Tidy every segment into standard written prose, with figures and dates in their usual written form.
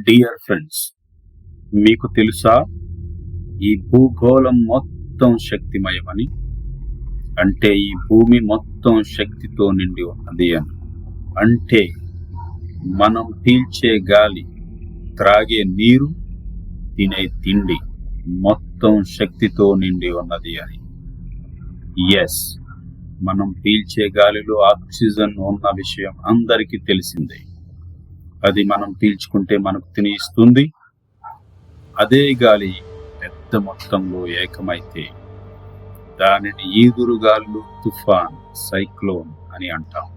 Dear friends, మీకు తెలుసా ఈ భూగోళం మొత్తం శక్తిమయమని? అంటే ఈ భూమి మొత్తం శక్తితో నిండి ఉన్నది అని. అంటే మనం పీల్చే గాలి, త్రాగే నీరు, తినే తిండి మొత్తం శక్తితో నిండి ఉన్నది అని. ఎస్, మనం పీల్చే గాలిలో ఆక్సిజన్ ఉన్న విషయం అందరికీ తెలిసిందే. అది మనం పీల్చుకుంటే మనకు తినిస్తుంది. అదే గాలి పెద్ద మొత్తంలో ఏకమైతే దానిని ఈదురుగాలు, తుఫాన్, సైక్లోన్ అని అంటాం.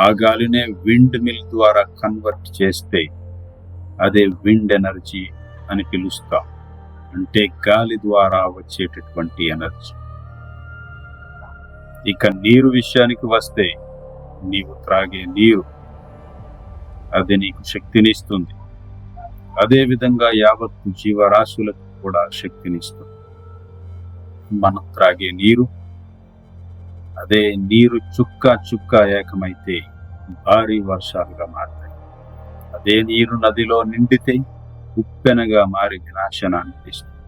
ఆ గాలినే విండ్ మిల్ ద్వారా కన్వర్ట్ చేస్తే అదే విండ్ ఎనర్జీ అని పిలుస్తాం. అంటే గాలి ద్వారా వచ్చేటటువంటి ఎనర్జీ. ఇక నీరు విషయానికి వస్తే, నీవు త్రాగే నీరు అది నీకు శక్తినిస్తుంది. అదేవిధంగా యావత్తు జీవరాశులకు కూడా శక్తినిస్తుంది. మనం త్రాగే నీరు, అదే నీరు చుక్క చుక్క ఏకమైతే భారీ వర్షాలుగా మారుతాయి. అదే నీరు నదిలో నిండితే ఉప్పెనగా మారి వినాశనాన్ని తెస్తుంది.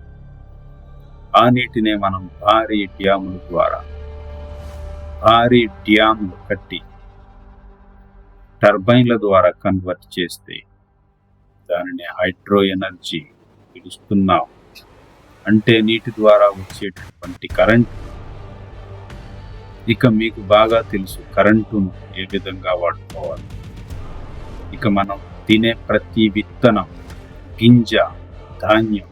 ఆ నీటినే మనం భారీ డ్యాములు కట్టి టర్బైన్ల ద్వారా కన్వర్ట్ చేస్తే దానిని హైడ్రో ఎనర్జీ పిలుస్తున్నాం. అంటే నీటి ద్వారా వచ్చేటటువంటి కరెంటు. ఇక మీకు బాగా తెలుసు కరెంటును ఏ విధంగా వాడుకోవాలి. ఇక మనం తినే ప్రతి విత్తనం, గింజ, ధాన్యం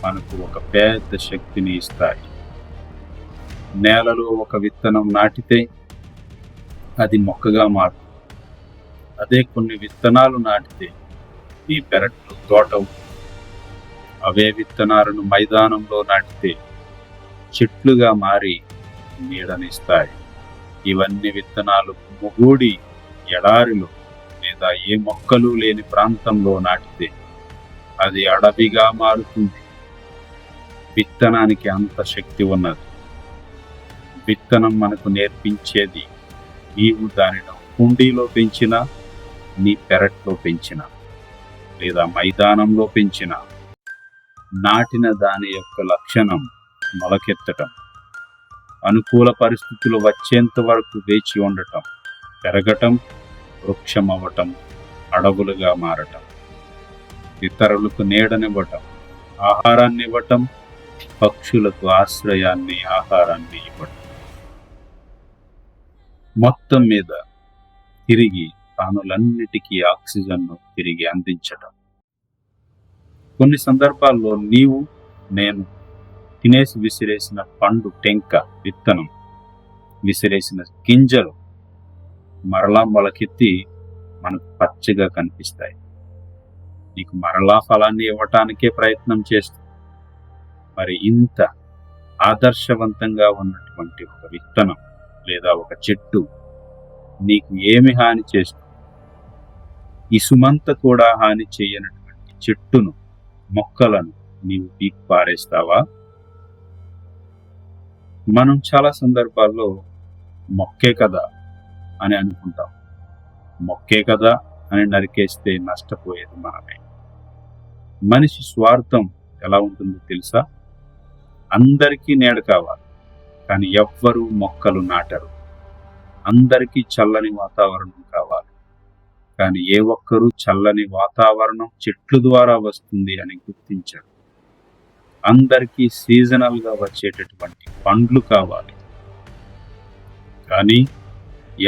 మనకు ఒక పెద్ద శక్తిని ఇస్తాయి. నేలలో ఒక విత్తనం నాటితే అది మొక్కగా మారుతుంది. అదే కొన్ని విత్తనాలు నాటితే ఈ పెరట్లో తోట. అవే విత్తనాలను మైదానంలో నాటితే చెట్లుగా మారి నీడనిస్తాయి. ఇవన్నీ విత్తనాలు ముగూడి ఎడారిలో లేదా ఏ మొక్కలు లేని ప్రాంతంలో నాటితే అది అడవిగా మారుతుంది. విత్తనానికి అంత శక్తి ఉన్నది. విత్తనం మనకు నేర్పించేది, నీవు దానిని కుండీలో పెంచినా, నీ పెరట్లో పెంచినా, లేదా మైదానంలో పెంచినా, నాటిన దాని యొక్క లక్షణం మొలకెత్తటం, అనుకూల పరిస్థితులు వచ్చేంత వరకు వేచి ఉండటం, పెరగటం, వృక్షమవ్వటం, అడవులుగా మారటం, ఇతరులకు నీడనివ్వటం, ఆహారాన్ని ఇవ్వటం, పక్షులకు ఆశ్రయాన్ని, ఆహారాన్ని ఇవ్వటం, మొత్తం మీద తిరిగి ప్రాణులన్నిటికీ ఆక్సిజన్ను తిరిగి అందించటం. కొన్ని సందర్భాల్లో నీవు, నేను తినేసి విసిరేసిన పండు, టెంక, విత్తనం, విసిరేసిన గింజలు మరలా మొలకెత్తి మనకు పచ్చగా కనిపిస్తాయి. నీకు మరలా ఫలాన్ని ఇవ్వటానికే ప్రయత్నం చేస్తుంది. మరి ఇంత ఆదర్శవంతంగా ఉన్నటువంటి ఒక విత్తనం లేదా ఒక చెట్టు నీకు ఏమి హాని చేస్తుంది? ఇసుమంత కూడా హాని చేయనటువంటి చెట్టును, మొక్కలను నీవు పీకి పారేస్తావా? మనం చాలా సందర్భాల్లో మొక్కే కదా అని అనుకుంటాం. మొక్కే కదా అని నరికేస్తే నష్టపోయేది మనమే. మనిషి స్వార్థం ఎలా ఉంటుందో తెలుసా? అందరికీ నీడ కావాలి, కానీ ఎవ్వరూ మొక్కలు నాటరు. అందరికీ చల్లని వాతావరణం కావాలి, కానీ ఏ ఒక్కరూ చల్లని వాతావరణం చెట్లు ద్వారా వస్తుంది అని గుర్తించరు. అందరికీ సీజనల్గా వచ్చేటటువంటి పండ్లు కావాలి, కానీ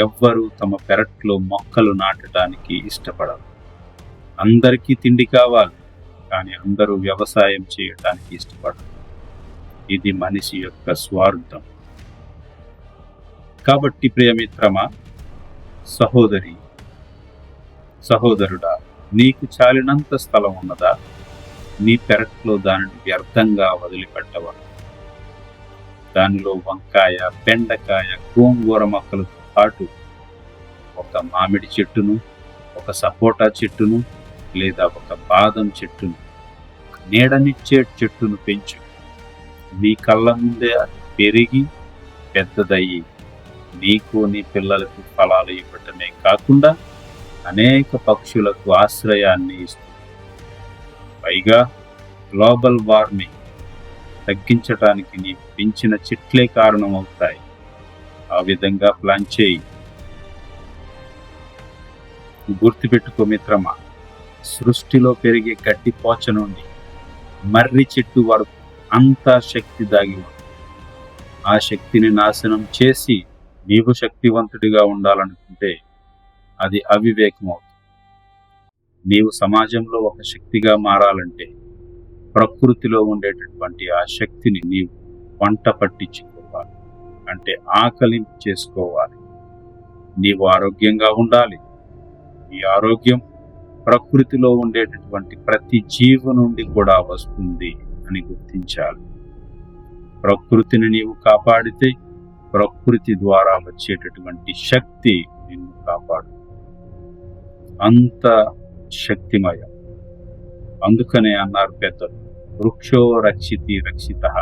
ఎవ్వరూ తమ పెరట్లో మొక్కలు నాటడానికి ఇష్టపడరు. అందరికీ తిండి కావాలి, కానీ అందరూ వ్యవసాయం చేయటానికి ఇష్టపడరు. ఇది మనిషి యొక్క స్వార్థం. కాబట్టి ప్రియమిత్రమా, సహోదరి, సహోదరుడా, నీకు చాలినంత స్థలం ఉన్నదా? నీ పెరట్లో దానిని వ్యర్థంగా వదిలిపెట్టవా? దానిలో వంకాయ, బెండకాయ, గోంగూర మొక్కలతో పాటు ఒక మామిడి చెట్టును, ఒక సపోటా చెట్టును, లేదా ఒక బాదం చెట్టును, నీడనిచ్చే చెట్టును పెంచు. నీ కళ్ళ ముందే అది పెరిగి పెద్దదయ్యి నీకు, నీ పిల్లలకు ఫలాలు ఇవ్వటమే కాకుండా అనేక పక్షులకు ఆశ్రయాన్ని ఇస్తుంది. పైగా గ్లోబల్ వార్మింగ్ తగ్గించటానికి నీవు పెంచిన చెట్లే కారణమవుతాయి. ఆ విధంగా ప్లాన్ చేయి. గుర్తుపెట్టుకో మిత్రమా, సృష్టిలో పెరిగే గడ్డి పోచ నుండి మర్రి చెట్టు వరకు అంతా శక్తి దాగి ఉంది. ఆ శక్తిని నాశనం చేసి నీవు శక్తివంతుడిగా ఉండాలనుకుంటే అది అవివేకం అవుతుంది. నీవు సమాజంలో ఒక శక్తిగా మారాలంటే ప్రకృతిలో ఉండేటటువంటి ఆ శక్తిని నీవు వంట పట్టించుకోవాలి, అంటే ఆకలింపు చేసుకోవాలి. నీవు ఆరోగ్యంగా ఉండాలి. ఈ ఆరోగ్యం ప్రకృతిలో ఉండేటటువంటి ప్రతి జీవు నుండి కూడా వస్తుంది అని గుర్తించాలి. ప్రకృతిని నీవు కాపాడితే ప్రకృతి ద్వారా వచ్చేటటువంటి శక్తి నిన్ను కాపాడు. అంత శక్తిమయం. అందుకనే అన్నారు పెద్దలు, వృక్షో రక్షితి రక్షితః.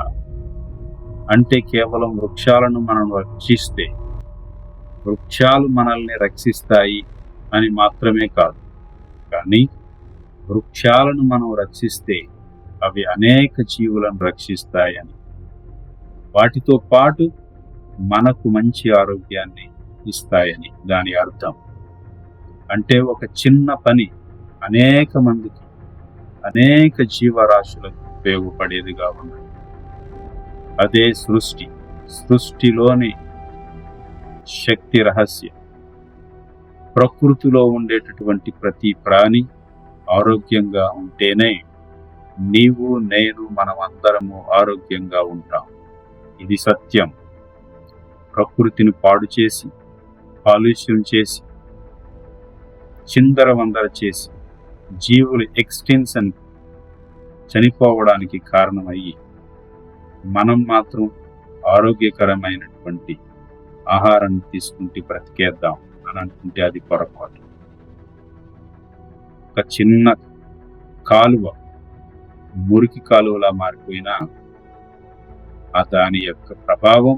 అంటే కేవలం వృక్షాలను మనం రక్షిస్తే వృక్షాలు మనల్ని రక్షిస్తాయి అని మాత్రమే కాదు, కానీ వృక్షాలను మనం రక్షిస్తే అవి అనేక జీవులను రక్షిస్తాయని, వాటితో పాటు మనకు మంచి ఆరోగ్యాన్ని ఇస్తాయని దాని అర్థం. అంటే ఒక చిన్న పని అనేక మందికి, అనేక జీవరాశులకు ఉపయోగపడేదిగా ఉన్నది. అదే సృష్టిలోని శక్తి రహస్యం. ప్రకృతిలో ఉండేటటువంటి ప్రతి ప్రాణి ఆరోగ్యంగా ఉంటేనే నీవు, నేను, మనమందరము ఆరోగ్యంగా ఉంటాం. ఇది సత్యం. ప్రకృతిని పాడు చేసి, కాలుష్యం చేసి, చిందరవందర చేసి జీవులు ఎక్స్టెన్షన్ చనిపోవడానికి కారణమయ్యి మనం మాత్రం ఆరోగ్యకరమైనటువంటి ఆహారాన్ని తీసుకుంటే బ్రతికేద్దాం అని అనుకుంటే అది పొరపాటు. ఒక చిన్న కాలువ మురికి కాలువలా మారిపోయినా దాని యొక్క ప్రభావం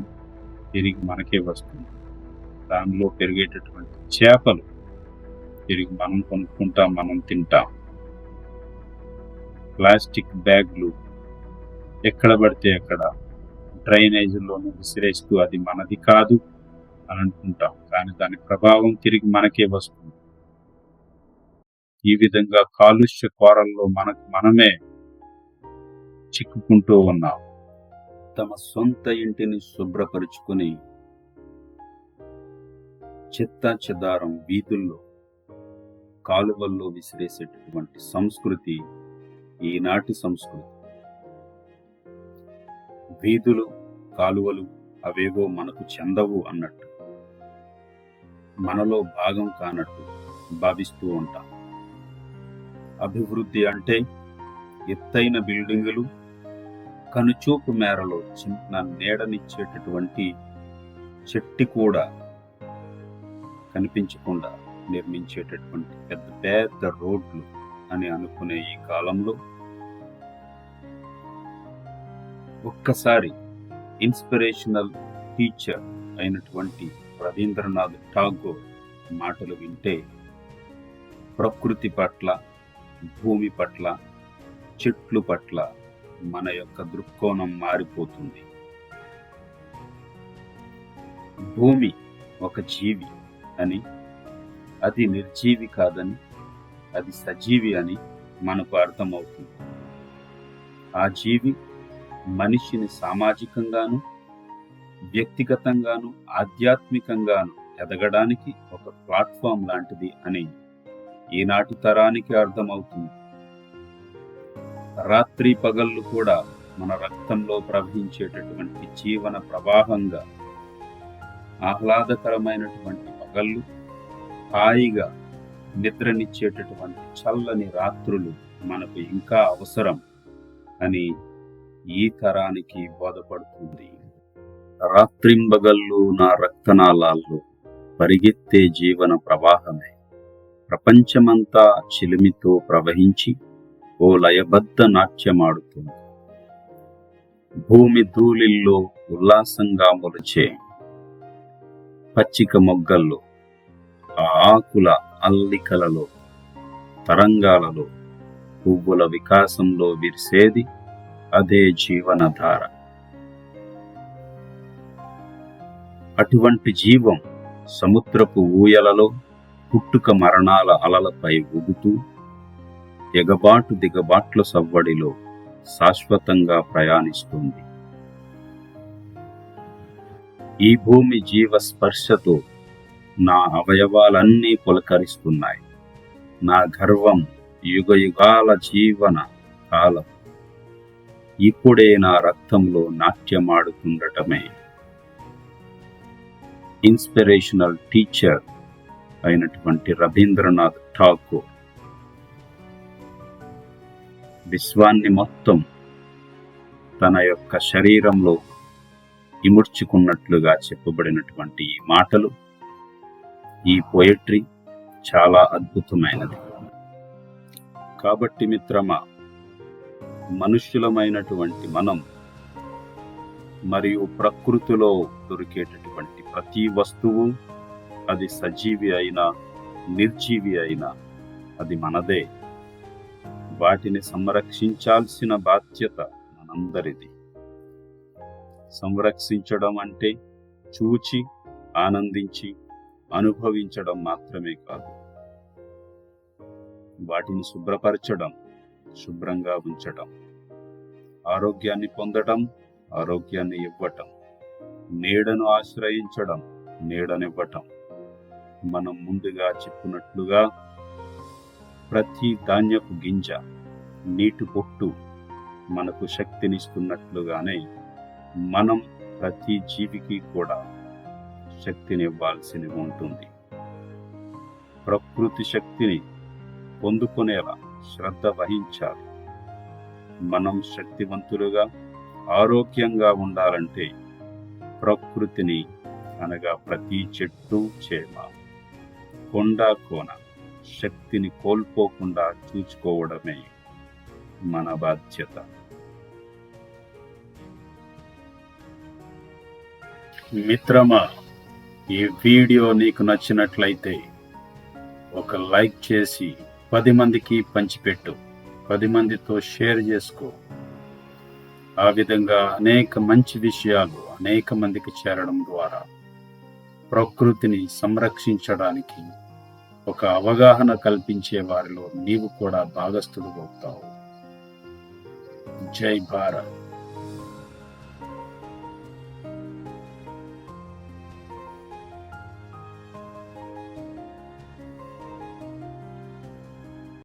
తిరిగి మనకే వస్తుంది. దానిలో పెరిగేటటువంటి చేపలు తిరిగి మనం కొనుక్కుంటాం, మనం తింటాం. ప్లాస్టిక్ బ్యాగ్లు ఎక్కడ పడితే అక్కడ డ్రైనేజీల్లోనూ విసిరేస్తూ అది మనది కాదు అని అనుకుంటాం, కానీ దాని ప్రభావం తిరిగి మనకే వస్తుంది. ఈ విధంగా కాలుష్య కోరల్లో మనమే చిక్కుకుంటూ ఉన్నాం. తమ సొంత ఇంటిని శుభ్రపరుచుకుని చెత్తా చెదారం వీధుల్లో, కాలువల్లో విసిరేసేటటువంటి సంస్కృతి ఈనాటి సంస్కృతి. వీధులు, కాలువలు అవేవో మనకు చెందవు అన్నట్టు, మనలో భాగం కానట్టు భావిస్తూ ఉంటాం. అభివృద్ధి అంటే ఎత్తైన బిల్డింగులు, కనుచూపు మేరలో చిన్న నీడనిచ్చేటటువంటి చెట్టు కూడా కనిపించకుండా నిర్మించేటటువంటి పెద్ద పెద్ద రోడ్లు అని అనుకునే ఈ కాలంలో ఒక్కసారి ఇన్స్పిరేషనల్ టీచర్ అయినటువంటి రవీంద్రనాథ్ ఠాగూర్ మాటలు వింటే ప్రకృతి పట్ల, భూమి పట్ల, చెట్లు పట్ల మన యొక్క దృక్కోణం మారిపోతుంది. భూమి ఒక జీవి అని, అది నిర్జీవి కాదని, అది సజీవి అని మనకు అర్థమవుతుంది. ఆ జీవి మనిషిని సామాజికంగాను, వ్యక్తిగతంగాను, ఆధ్యాత్మికంగాను ఎదగడానికి ఒక ప్లాట్ఫామ్ లాంటిది అని ఈనాటి తరానికి అర్థమవుతుంది. రాత్రి పగళ్ళు కూడా మన రక్తంలో ప్రవహించేటటువంటి జీవన ప్రవాహంగా, ఆహ్లాదకరమైనటువంటి పగళ్ళు, హాయిగా నిద్రనిచ్చేటటువంటి చల్లని రాత్రులు మనకు ఇంకా అవసరం అని ఈ తరానికి బోధపడుతుంది. రాత్రింబగళ్ళు నా రక్తనాళాల్లో పరిగెత్తే జీవన ప్రవాహమే ప్రపంచమంతా చిలిమితో ప్రవహించి ఓ లయబద్ధ నాట్యమాడుతుంది. భూమి ధూళిల్లో ఉల్లాసంగా మొలిచే పచ్చిక మొగ్గల్లో ఆ ఆకుల అల్లికలలో, తరంగాలలో, పువ్వుల వికాసంలో విరిసేది అదే జీవనధార. అటువంటి జీవం సముద్రపు ఊయలలో పుట్టుక మరణాల అలలపై ఊగుతూ ఎగబాటు దిగబాట్ల సవ్వడిలో శాశ్వతంగా ప్రయాణిస్తుంది. ఈ భూమి జీవస్పర్శతో నా అవయవాలన్నీ పులకరిస్తున్నాయి. నా గర్వం యుగయుగాల జీవన కాలం ఇప్పుడే నా రక్తంలో నాట్యమాడుతుండటమే. ఇన్స్పిరేషనల్ టీచర్ అయినటువంటి రవీంద్రనాథ్ ఠాకూర్ విశ్వాన్ని మొత్తం తన యొక్క శరీరంలో ఇముడ్చుకున్నట్లుగా చెప్పబడినటువంటి ఈ మాటలు, ఈ పోయట్రీ చాలా అద్భుతమైనది. కాబట్టి మిత్రమా, మనుష్యులమైనటువంటి మనం మరియు ప్రకృతిలో దొరికేటటువంటి ప్రతి వస్తువు, అది సజీవి అయినా నిర్జీవి అయినా, అది మనదే. వాటిని సంరక్షించాల్సిన బాధ్యత మనందరిది. సంరక్షించడం అంటే చూచి ఆనందించి అనుభవించడం మాత్రమే కాదు, వాటిని శుభ్రపరచడం, శుభ్రంగా ఉంచడం, ఆరోగ్యాన్ని పొందడం, ఆరోగ్యాన్ని ఇవ్వటం, నీడను ఆశ్రయించడం, నీడనివ్వటం. మనం ముందుగా చెప్పినట్లుగా ప్రతి ధాన్యపు గింజ, నీటి పొట్టు మనకు శక్తినిస్తున్నట్లుగానే మనం ప్రతి జీవికి కూడా శక్తినివ్వాల్సి ఉంటుంది. ప్రకృతి శక్తిని పొందుకునేలా శ్రద్ధ వహించాలి. మనం శక్తివంతులుగా ఆరోగ్యంగా ఉండాలంటే ప్రకృతిని అనగా ప్రతి చెట్టు చేమ, కొండ కోన శక్తిని కోల్పోకుండా చూసుకోవడమే మన బాధ్యత. మిత్రమా, ఈ వీడియో నీకు నచ్చినట్లయితే ఒక లైక్ చేసి 10 మందికి పంచిపెట్టు, 10 మందితో షేర్ చేసుకో. ఆ విధంగా అనేక మంచి విషయాలు అనేక మందికి చేరడం ద్వారా ప్రకృతిని సంరక్షించడానికి ఒక అవగాహన కల్పించే వారిలో నీవు కూడా భాగస్థుడు అవుతావు. జై భారత్.